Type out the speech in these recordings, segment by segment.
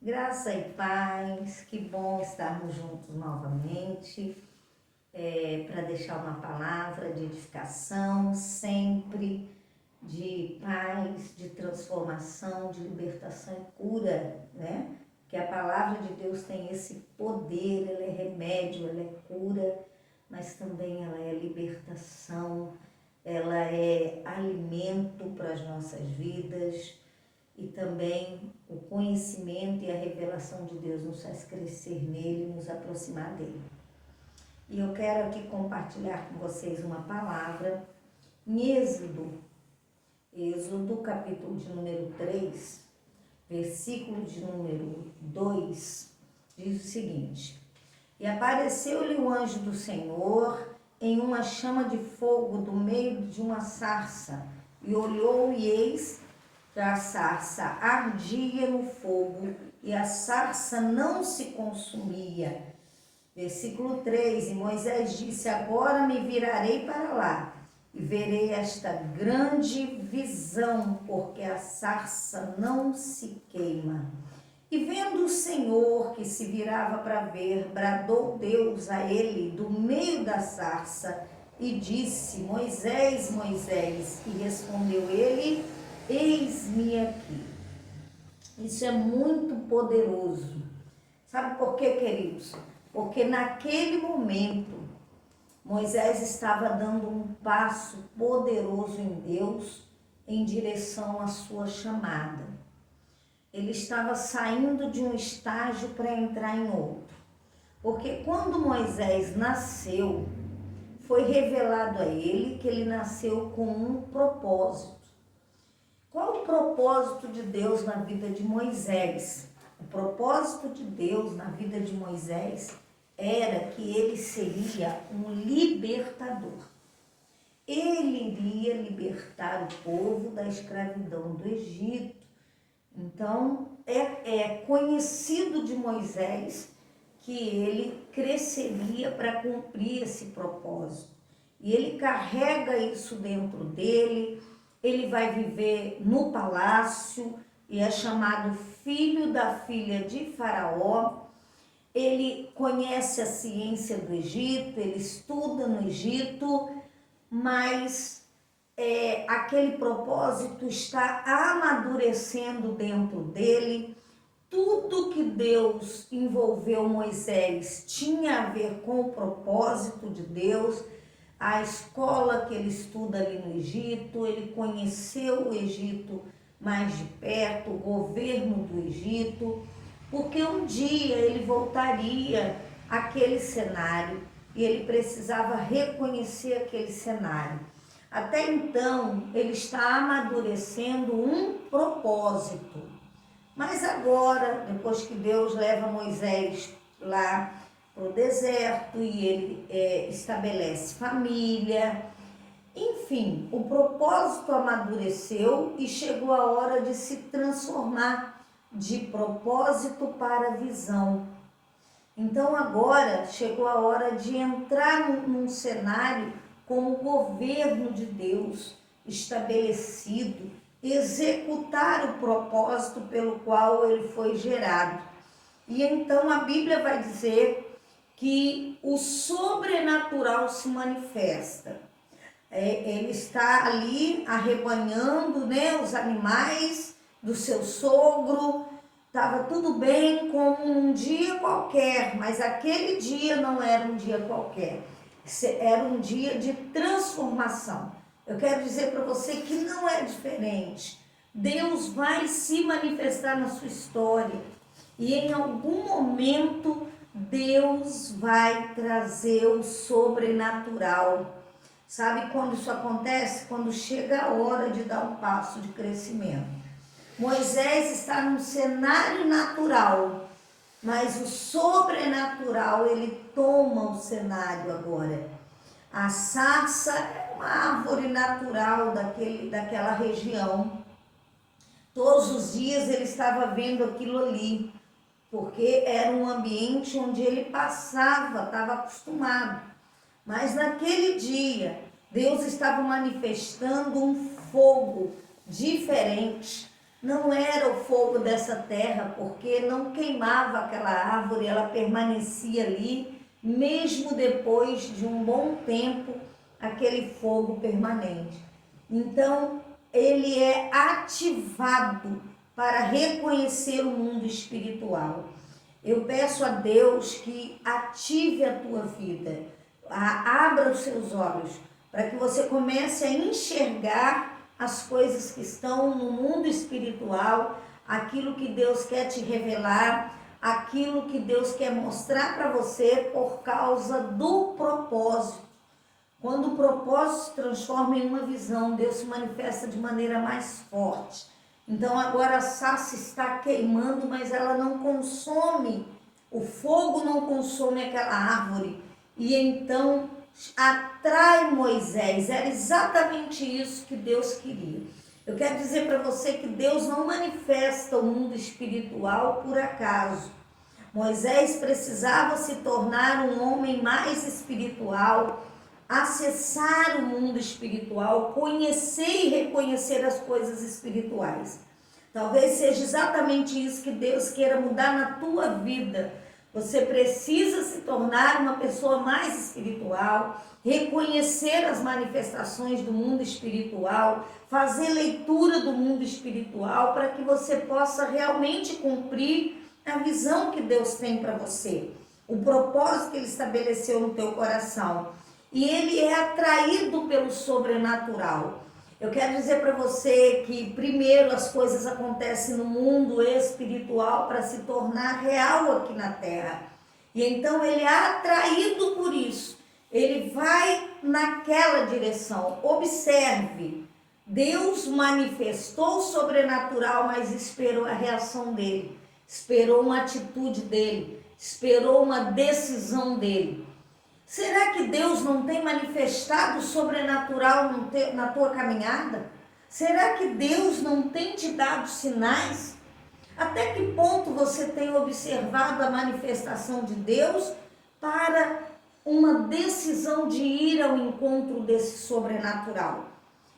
Graça e paz, que bom estarmos juntos novamente, para deixar uma palavra de edificação, sempre de paz, de transformação, de libertação e cura, né? Que a palavra de Deus tem esse poder, ela é remédio, ela é cura, mas também ela é libertação, ela é alimento para as nossas vidas. E também o conhecimento e a revelação de Deus nos faz crescer nele e nos aproximar dele. E eu quero aqui compartilhar com vocês uma palavra em Êxodo capítulo de número 3, versículo de número 2, diz o seguinte: E apareceu-lhe o anjo do Senhor em uma chama de fogo do meio de uma sarça, e olhou e eis a sarça ardia no fogo e a sarça não se consumia. Versículo 3, e Moisés disse: Agora me virarei para lá e verei esta grande visão, porque a sarça não se queima. E vendo o Senhor que se virava para ver, bradou Deus a ele do meio da sarça e disse: Moisés, Moisés. E respondeu ele: Eis-me aqui. Isso é muito poderoso. Sabe por quê, queridos? Porque naquele momento, Moisés estava dando um passo poderoso em Deus em direção à sua chamada. Ele estava saindo de um estágio para entrar em outro. Porque quando Moisés nasceu, foi revelado a ele que ele nasceu com um propósito. Qual o propósito de Deus na vida de Moisés? O propósito de Deus na vida de Moisés era que ele seria um libertador. Ele iria libertar o povo da escravidão do Egito. Então, é conhecido de Moisés que ele cresceria para cumprir esse propósito. E ele carrega isso dentro dele. Ele vai viver no palácio e é chamado filho da filha de Faraó. Ele conhece a ciência do Egito, ele estuda no Egito, mas aquele propósito está amadurecendo dentro dele. Tudo que Deus envolveu Moisés tinha a ver com o propósito de Deus. A escola que ele estuda ali no Egito, ele conheceu o Egito mais de perto, o governo do Egito, porque um dia ele voltaria àquele cenário e ele precisava reconhecer aquele cenário. Até então, ele está amadurecendo um propósito. Mas agora, depois que Deus leva Moisés lá para o deserto e ele estabelece família, enfim, o propósito amadureceu e chegou a hora de se transformar de propósito para visão. Então agora chegou a hora de entrar num cenário como o governo de Deus estabelecido, executar o propósito pelo qual ele foi gerado. E então a Bíblia vai dizer que o sobrenatural se manifesta. Ele está ali arrebanhando, né, os animais do seu sogro. Estava tudo bem como um dia qualquer, mas aquele dia não era um dia qualquer. Era um dia de transformação. Eu quero dizer para você que não é diferente. Deus vai se manifestar na sua história. E em algum momento Deus vai trazer o sobrenatural. Sabe quando isso acontece? Quando chega a hora de dar um passo de crescimento. Moisés está num cenário natural, mas o sobrenatural, ele toma o cenário agora. A sarça é uma árvore natural daquela região. Todos os dias ele estava vendo aquilo ali, porque era um ambiente onde ele passava, estava acostumado. Mas naquele dia, Deus estava manifestando um fogo diferente, Não era o fogo dessa terra, porque não queimava aquela árvore, ela permanecia ali, mesmo depois de um bom tempo, aquele fogo permanente. Então, ele é ativado para reconhecer o mundo espiritual. Eu peço a Deus que ative a tua vida, abra os seus olhos, para que você comece a enxergar as coisas que estão no mundo espiritual, aquilo que Deus quer te revelar, aquilo que Deus quer mostrar para você por causa do propósito. Quando o propósito se transforma em uma visão, Deus se manifesta de maneira mais forte. Então agora a sarça está queimando, mas ela não consome, o fogo não consome aquela árvore. E então atrai Moisés. Era exatamente isso que Deus queria. Eu quero dizer para você que Deus não manifesta o mundo espiritual por acaso. Moisés precisava se tornar um homem mais espiritual, acessar o mundo espiritual, conhecer e reconhecer as coisas espirituais. Talvez seja exatamente isso que Deus queira mudar na tua vida. Você precisa se tornar uma pessoa mais espiritual, reconhecer as manifestações do mundo espiritual, fazer leitura do mundo espiritual para que você possa realmente cumprir a visão que Deus tem para você, o propósito que Ele estabeleceu no teu coração. E ele é atraído pelo sobrenatural. Eu quero dizer para você que primeiro as coisas acontecem no mundo espiritual para se tornar real aqui na terra. E então ele é atraído por isso. Ele vai naquela direção. Observe, Deus manifestou o sobrenatural, mas esperou a reação dele. Esperou uma atitude dele. Esperou uma decisão dele. Será que Deus não tem manifestado o sobrenatural na tua caminhada? Será que Deus não tem te dado sinais? Até que ponto você tem observado a manifestação de Deus para uma decisão de ir ao encontro desse sobrenatural?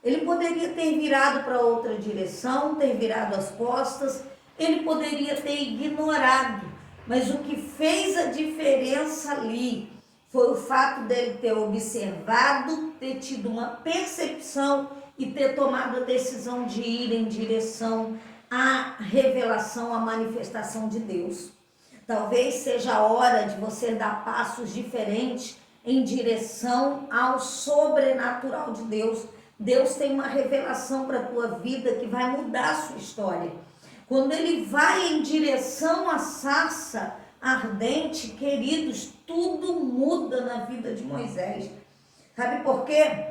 Ele poderia ter virado para outra direção, ter virado as costas, ele poderia ter ignorado, mas o que fez a diferença ali foi o fato dele ter observado, ter tido uma percepção e ter tomado a decisão de ir em direção à revelação, à manifestação de Deus. Talvez seja a hora de você dar passos diferentes em direção ao sobrenatural de Deus. Deus tem uma revelação para a tua vida que vai mudar a sua história. Quando ele vai em direção à sarça ardente, queridos, tudo muda na vida de Moisés. Sabe por quê?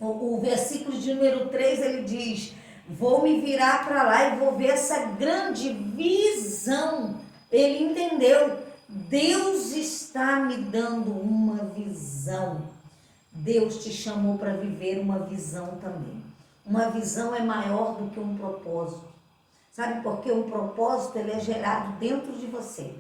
O versículo de número 3, ele diz: vou me virar para lá e vou ver essa grande visão. Ele entendeu, Deus está me dando uma visão. Deus te chamou para viver uma visão também. Uma visão é maior do que um propósito. Sabe por quê? Um propósito ele é gerado dentro de você.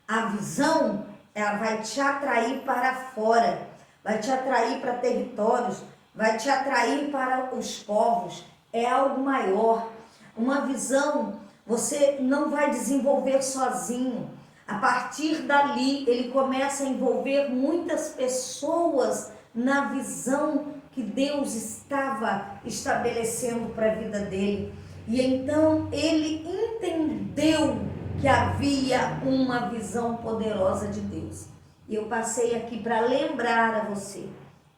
A visão, ela vai te atrair para fora, vai te atrair para territórios, vai te atrair para os povos. É algo maior. Uma visão você não vai desenvolver sozinho. A partir dali, ele começa a envolver muitas pessoas na visão que Deus estava estabelecendo para a vida dele. E então ele entendeu que havia uma visão poderosa de Deus. E eu passei aqui para lembrar a você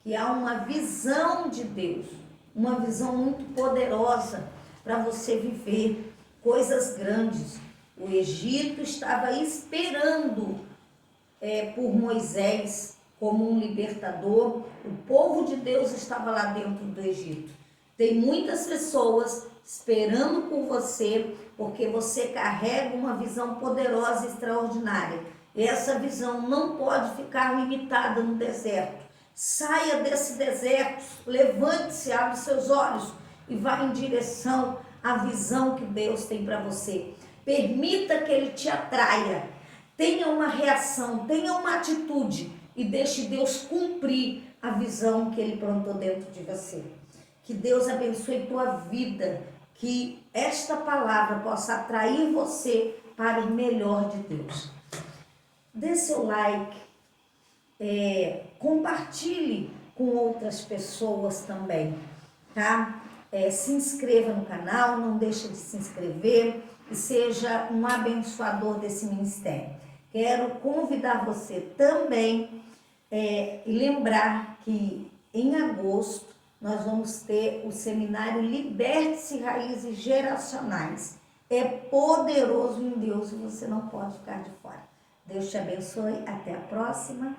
que há uma visão de Deus, uma visão muito poderosa para você viver coisas grandes. O Egito estava esperando por Moisés como um libertador. O povo de Deus estava lá dentro do Egito. Tem muitas pessoas esperando por você, porque você carrega uma visão poderosa e extraordinária. E essa visão não pode ficar limitada no deserto. Saia desse deserto, levante-se, abre seus olhos e vá em direção à visão que Deus tem para você. Permita que Ele te atraia. Tenha uma reação, tenha uma atitude e deixe Deus cumprir a visão que Ele plantou dentro de você. Que Deus abençoe tua vida, que esta palavra possa atrair você para o melhor de Deus. Dê seu like, compartilhe com outras pessoas também, tá? Se inscreva no canal, não deixe de se inscrever e seja um abençoador desse ministério. Quero convidar você também e lembrar que em agosto nós vamos ter o seminário Liberte-se Raízes Geracionais. É poderoso em Deus e você não pode ficar de fora. Deus te abençoe. Até a próxima.